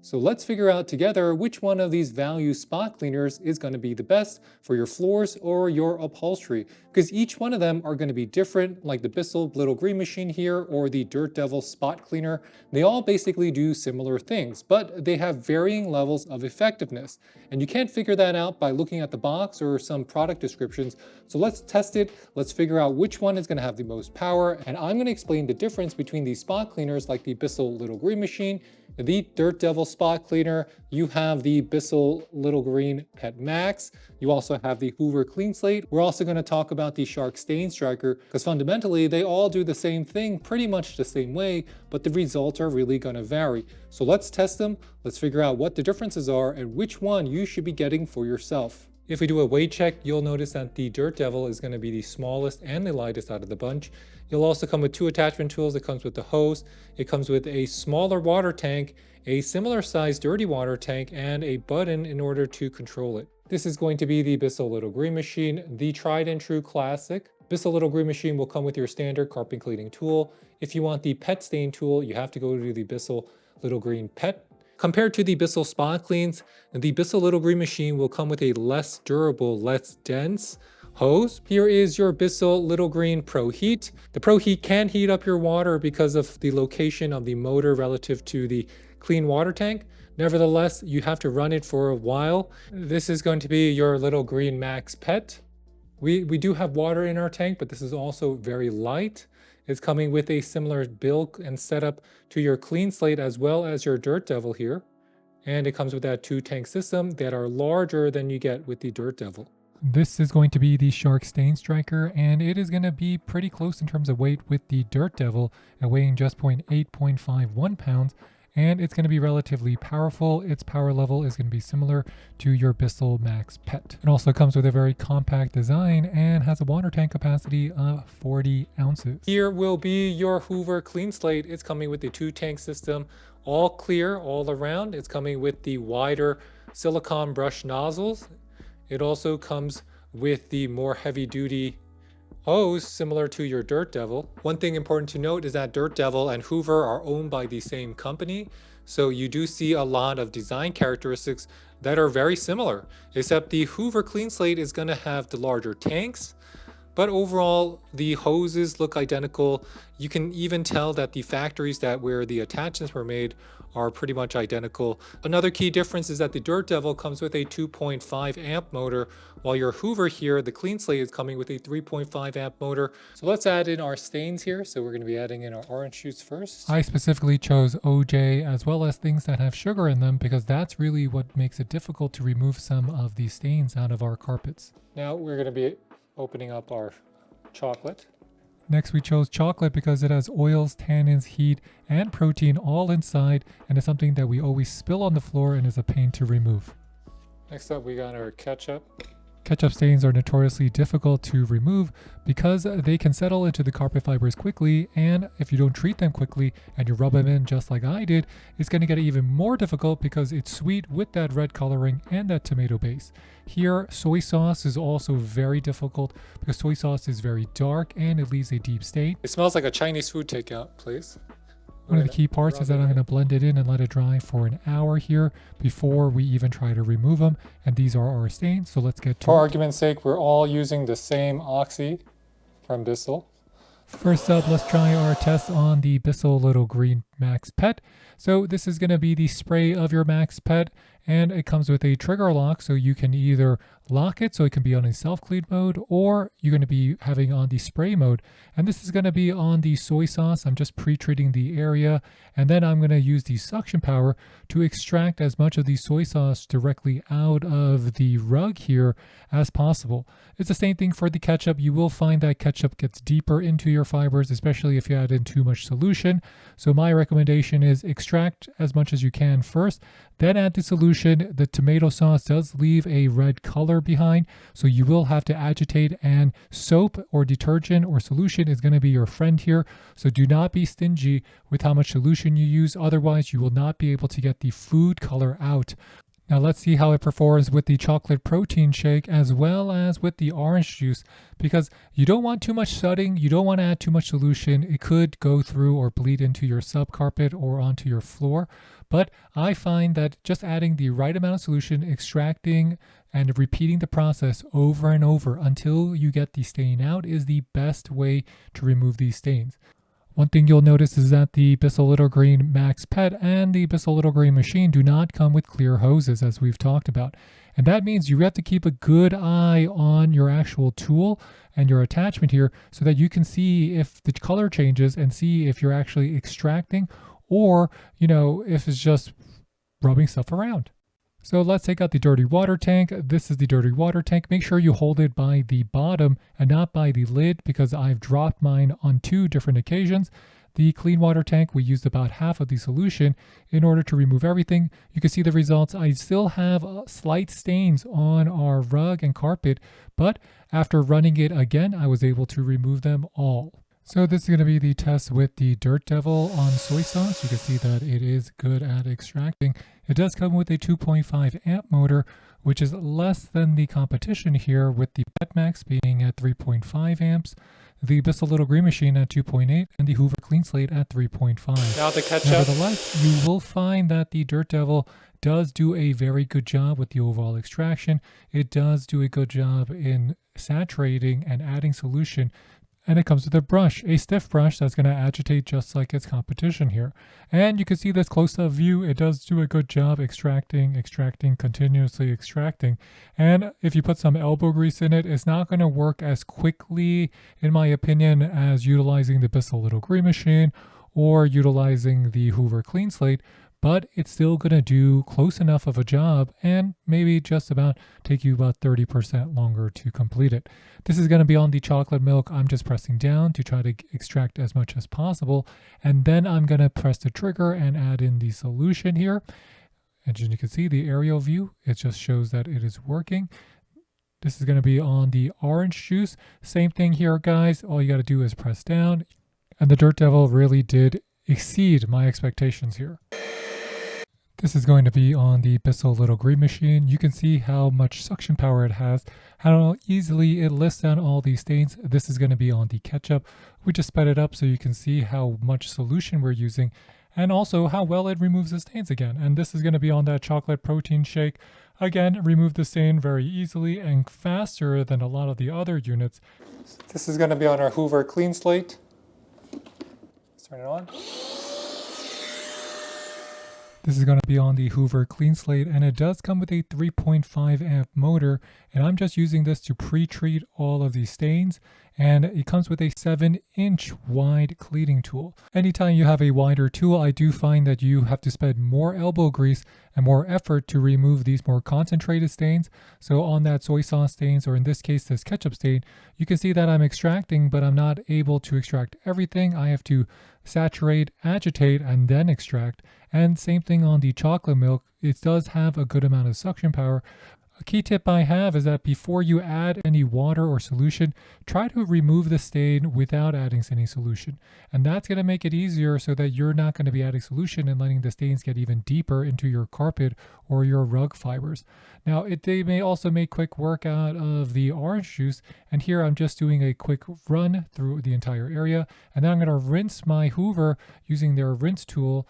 So let's figure out together which one of these value spot cleaners is going to be the best for your floors or your upholstery, because each one of them are going to be different, like the Bissell Little Green Machine here or the Dirt Devil Spot Cleaner. They all basically do similar things, but they have varying levels of effectiveness. And you can't figure that out by looking at the box or some product descriptions. So let's test it. Let's figure out which one is going to have the most power. And I'm going to explain the difference between these spot cleaners like the Bissell Little Green Machine, the Dirt Devil Spot Cleaner, you have the Bissell Little Green Pet Max, you also have the Hoover Cleanslate. We're also going to talk about the Shark Stainstriker, because fundamentally they all do the same thing pretty much the same way, but the results are really going to vary. So let's test them, let's figure out what the differences are and which one you should be getting for yourself. If we do a weight check, you'll notice that the Dirt Devil is going to be the smallest and the lightest out of the bunch. You'll also come with two attachment tools. It comes with the hose. It comes with a smaller water tank, a similar sized dirty water tank, and a button in order to control it. This is going to be the Bissell Little Green Machine, the tried and true classic. Bissell Little Green Machine will come with your standard carpet cleaning tool. If you want the pet stain tool, you have to go to the Bissell Little Green Pet. Compared to the Bissell Spot Cleans, the Bissell Little Green Machine will come with a less durable, less dense hose. Here is your Bissell Little Green Proheat. The Proheat can heat up your water because of the location of the motor relative to the clean water tank. Nevertheless, you have to run it for a while. This is going to be your Little Green Max Pet. We do have water in our tank, but this is also very light. It's coming with a similar build and setup to your Clean Slate as well as your Dirt Devil here. And it comes with that 2-tank system that are larger than you get with the Dirt Devil. This is going to be the Shark Stainstriker, and it is going to be pretty close in terms of weight with the Dirt Devil at weighing just 0.51 pounds. And it's going to be relatively powerful. Its power level is going to be similar to your Bissell Max Pet. It also comes with a very compact design and has a water tank capacity of 40 ounces. Here will be your Hoover Cleanslate. It's coming with the 2-tank system, all clear all around. It's coming with the wider silicone brush nozzles. It also comes with the more heavy-duty hose similar to your Dirt Devil. One thing important to note is that Dirt Devil and Hoover are owned by the same company, so you do see a lot of design characteristics that are very similar, except the Hoover Cleanslate is going to have the larger tanks, but overall the hoses look identical. You can even tell that the factories where the attachments were made are pretty much identical. Another key difference is that the Dirt Devil comes with a 2.5 amp motor, while your Hoover here, the Clean Slate, is coming with a 3.5 amp motor. So let's add in our stains here. So we're going to be adding in our orange shoots first. I specifically chose OJ as well as things that have sugar in them because that's really what makes it difficult to remove some of these stains out of our carpets. Now we're going to be opening up our chocolate. Next, we chose chocolate because it has oils, tannins, heat, and protein all inside, and is something that we always spill on the floor and is a pain to remove. Next up, we got our ketchup. Ketchup stains are notoriously difficult to remove because they can settle into the carpet fibers quickly, and if you don't treat them quickly and you rub them in just like I did, it's going to get even more difficult because it's sweet with that red coloring and that tomato base. Here, soy sauce is also very difficult because soy sauce is very dark and it leaves a deep stain. It smells like a Chinese food takeout place. One of the key parts is that I'm going to blend it in and let it dry for an hour here before we even try to remove them. And these are our stains, so let's get to it. For argument's sake, we're all using the same Oxy from Bissell. First up, let's try our test on the Bissell Little Green Max Pet. So this is going to be the spray of your Max Pet, and it comes with a trigger lock, so you can either lock it so it can be on a self-clean mode, or you're going to be having on the spray mode. And this is going to be on the soy sauce. I'm just pre-treating the area, and then I'm going to use the suction power to extract as much of the soy sauce directly out of the rug here as possible. It's the same thing for the ketchup. You will find that ketchup gets deeper into your fibers, especially if you add in too much solution. So my recommendation is extract as much as you can first, then add the solution. The tomato sauce does leave a red color behind, so you will have to agitate, and soap or detergent or solution is going to be your friend here. So do not be stingy with how much solution you use, otherwise you will not be able to get the food color out. Now let's see how it performs with the chocolate protein shake as well as with the orange juice, because you don't want too much sudding, you don't want to add too much solution. It could go through or bleed into your subcarpet or onto your floor. But I find that just adding the right amount of solution, extracting and repeating the process over and over until you get the stain out is the best way to remove these stains. One thing you'll notice is that the Bissell Little Green Max Pet and the Bissell Little Green Machine do not come with clear hoses, as we've talked about. And that means you have to keep a good eye on your actual tool and your attachment here so that you can see if the color changes and see if you're actually extracting or, if it's just rubbing stuff around. So let's take out the dirty water tank. This is the dirty water tank. Make sure you hold it by the bottom and not by the lid, because I've dropped mine on 2 different occasions. The clean water tank, we used about half of the solution in order to remove everything. You can see the results. I still have slight stains on our rug and carpet, but after running it again, I was able to remove them all. So this is going to be the test with the Dirt Devil on soy sauce. You can see that it is good at extracting. It does come with a 2.5 amp motor, which is less than the competition here, with the PetMax being at 3.5 amps, the Bissell Little Green Machine at 2.8, and the Hoover Cleanslate at 3.5. Now the ketchup. Nevertheless, you will find that the Dirt Devil does do a very good job with the overall extraction. It does do a good job in saturating and adding solution. And it comes with a brush, a stiff brush that's going to agitate just like its competition here. And you can see this close-up view. It does do a good job extracting, continuously extracting. And if you put some elbow grease in it, it's not going to work as quickly, in my opinion, as utilizing the Bissell Little Green Machine or utilizing the Hoover Cleanslate. But it's still going to do close enough of a job and maybe just about take you about 30% longer to complete it. This is going to be on the chocolate milk. I'm just pressing down to try to extract as much as possible. And then I'm going to press the trigger and add in the solution here. And as you can see, the aerial view, it just shows that it is working. This is going to be on the orange juice. Same thing here, guys. All you got to do is press down. And the Dirt Devil really did exceed my expectations here. This is going to be on the Bissell Little Green Machine. You can see how much suction power it has, how easily it lifts down all these stains. This is going to be on the ketchup. We just sped it up so you can see how much solution we're using and also how well it removes the stains again. And this is going to be on that chocolate protein shake. Again, remove the stain very easily and faster than a lot of the other units. This is going to be on our Hoover Cleanslate. Let's turn it on. This is going to be on the Hoover Cleanslate, and it does come with a 3.5 amp motor, and I'm just using this to pre-treat all of these stains, and it comes with a 7-inch wide cleaning tool. Anytime you have a wider tool, I do find that you have to spend more elbow grease and more effort to remove these more concentrated stains. So on that soy sauce stains, or in this case this ketchup stain, you can see that I'm extracting, but I'm not able to extract everything. I have to saturate, agitate, and then extract. And same thing on the chocolate milk. It does have a good amount of suction power. A key tip I have is that before you add any water or solution, try to remove the stain without adding any solution. And that's going to make it easier so that you're not going to be adding solution and letting the stains get even deeper into your carpet or your rug fibers. Now, they may also make quick work out of the orange juice. And here I'm just doing a quick run through the entire area. And then I'm going to rinse my Hoover using their rinse tool.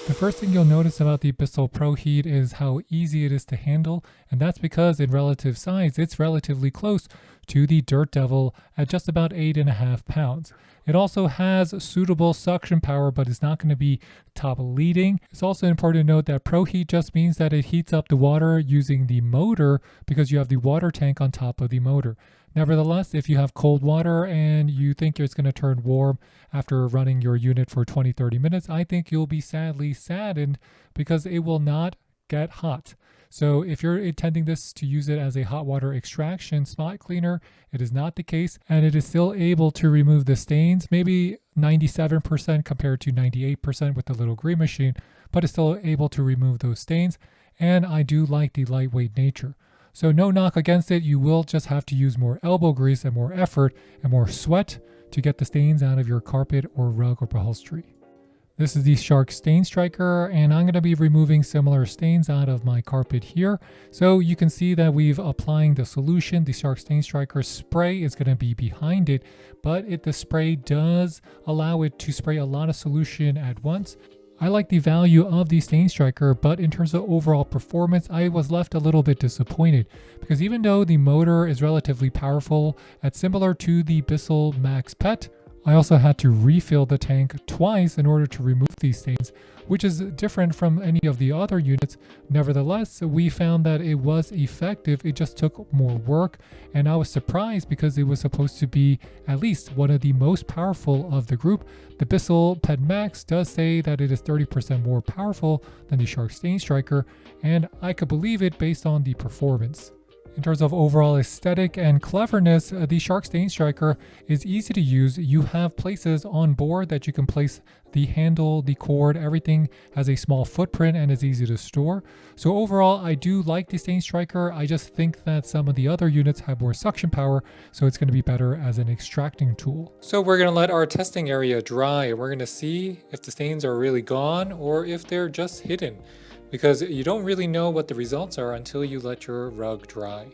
The first thing you'll notice about the Bissell Proheat is how easy it is to handle, and that's because in relative size, it's relatively close to the Dirt Devil at just about 8.5 pounds. It also has suitable suction power, but it's not going to be top leading. It's also important to note that Proheat just means that it heats up the water using the motor because you have the water tank on top of the motor. Nevertheless, if you have cold water and you think it's going to turn warm after running your unit for 20-30 minutes, I think you'll be sadly saddened because it will not get hot. So if you're intending this to use it as a hot water extraction spot cleaner, it is not the case, and it is still able to remove the stains, maybe 97% compared to 98% with the Little Green Machine, but it's still able to remove those stains, and I do like the lightweight nature. So no knock against it, you will just have to use more elbow grease and more effort and more sweat to get the stains out of your carpet or rug or upholstery. This is the Shark Stainstriker, and I'm going to be removing similar stains out of my carpet here. So you can see that we've applying the solution. The Shark Stainstriker spray is going to be behind it, but the spray does allow it to spray a lot of solution at once. I like the value of the Stainstriker, but in terms of overall performance, I was left a little bit disappointed because even though the motor is relatively powerful, it's similar to the Bissell Max Pet, I also had to refill the tank twice in order to remove these stains, which is different from any of the other units. Nevertheless, we found that it was effective. It just took more work, and I was surprised because it was supposed to be at least one of the most powerful of the group. The Bissell Pet Max does say that it is 30% more powerful than the Shark Stainstriker, and I could believe it based on the performance. In terms of overall aesthetic and cleverness, the Shark Stainstriker is easy to use. You have places on board that you can place the handle, the cord, everything has a small footprint and is easy to store. So overall, I do like the Stainstriker. I just think that some of the other units have more suction power, so it's going to be better as an extracting tool. So we're going to let our testing area dry, and we're going to see if the stains are really gone or if they're just hidden, because you don't really know what the results are until you let your rug dry.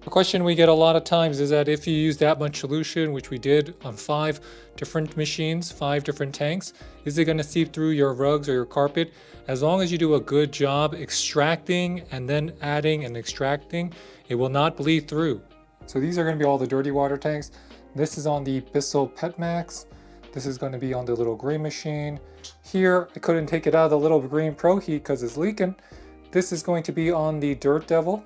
A question we get a lot of times is that if you use that much solution, which we did on 5 different machines, 5 different tanks, is it going to seep through your rugs or your carpet? As long as you do a good job extracting and then adding and extracting, it will not bleed through. So these are going to be all the dirty water tanks. This is on the Bissell Pet Max. This is going to be on the Little Green Machine. Here, I couldn't take it out of the Little Green Proheat because it's leaking. This is going to be on the Dirt Devil,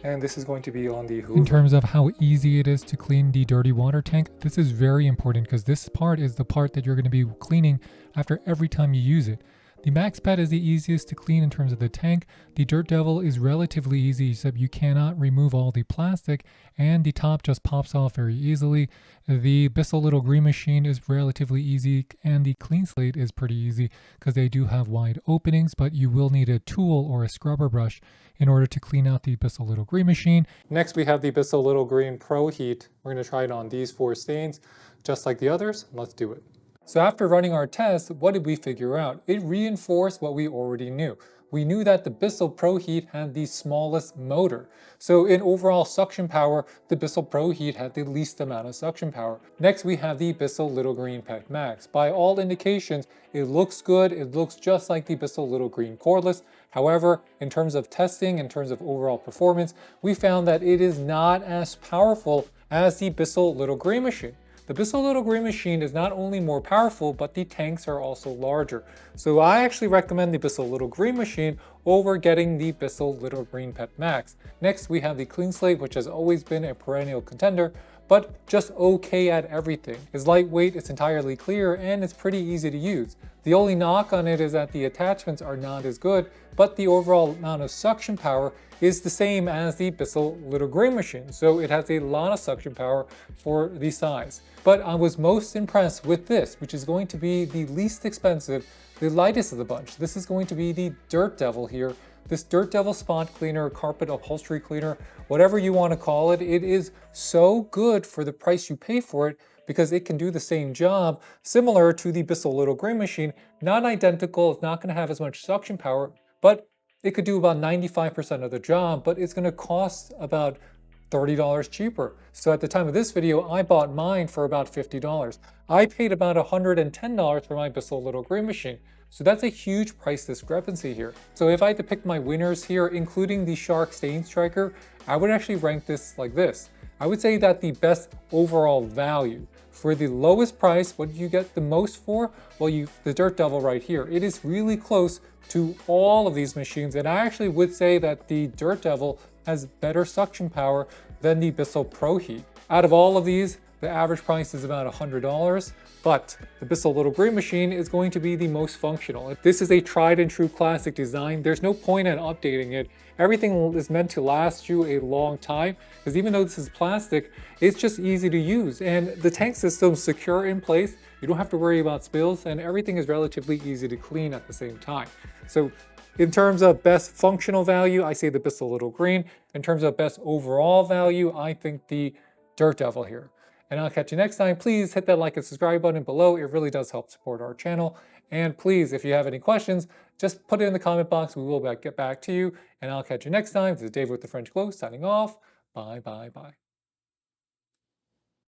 and this is going to be on the Hoover. In terms of how easy it is to clean the dirty water tank, this is very important because this part is the part that you're going to be cleaning after every time you use it. The Max Pet is the easiest to clean in terms of the tank. The Dirt Devil is relatively easy, except you cannot remove all the plastic and the top just pops off very easily. The Bissell Little Green Machine is relatively easy, and the Cleanslate is pretty easy because they do have wide openings, but you will need a tool or a scrubber brush in order to clean out the Bissell Little Green Machine. Next, we have the Bissell Little Green Proheat. We're going to try it on these 4 stains, just like the others. Let's do it. So after running our test, what did we figure out? It reinforced what we already knew. We knew that the Bissell Proheat had the smallest motor. So in overall suction power, the Bissell Proheat had the least amount of suction power. Next, we have the Bissell Little Green Pet Max. By all indications, it looks good. It looks just like the Bissell Little Green Cordless. However, in terms of testing, in terms of overall performance, we found that it is not as powerful as the Bissell Little Green Machine. The Bissell Little Green Machine is not only more powerful, but the tanks are also larger. So I actually recommend the Bissell Little Green Machine over getting the Bissell Little Green Pet Max. Next, we have the Cleanslate, which has always been a perennial contender, but just okay at everything. It's lightweight, it's entirely clear, and it's pretty easy to use. The only knock on it is that the attachments are not as good, but the overall amount of suction power is the same as the Bissell Little Green Machine, so it has a lot of suction power for the size. But I was most impressed with this, which is going to be the least expensive, the lightest of the bunch. This is going to be the Dirt Devil here. This Dirt Devil spot cleaner, carpet upholstery cleaner, whatever you want to call it, it is so good for the price you pay for it because it can do the same job similar to the Bissell Little Green Machine. Not identical, it's not going to have as much suction power, but it could do about 95% of the job, but it's going to cost about $30 cheaper. So at the time of this video, I bought mine for about $50. I paid about $110 for my Bissell Little Green Machine. So that's a huge price discrepancy here. So if I had to pick my winners here, including the Shark Stainstriker, I would actually rank this like this. I would say that the best overall value for the lowest price, what do you get the most for? Well, the Dirt Devil right here. It is really close to all of these machines, and I actually would say that the Dirt Devil has better suction power than the Bissell Proheat. Out of all of these, the average price is about $100, but the Bissell Little Green Machine is going to be the most functional. This is a tried and true classic design. There's no point in updating it. Everything is meant to last you a long time, because even though this is plastic, it's just easy to use. And the tank system's secure in place. You don't have to worry about spills, and everything is relatively easy to clean at the same time. So in terms of best functional value, I say the Bissell Little Green. In terms of best overall value, I think the Dirt Devil here. And I'll catch you next time. Please hit that like and subscribe button below. It really does help support our channel. And please, if you have any questions, just put it in the comment box. We will get back to you. And I'll catch you next time. This is Dave with the French Glow signing off. Bye, bye, bye.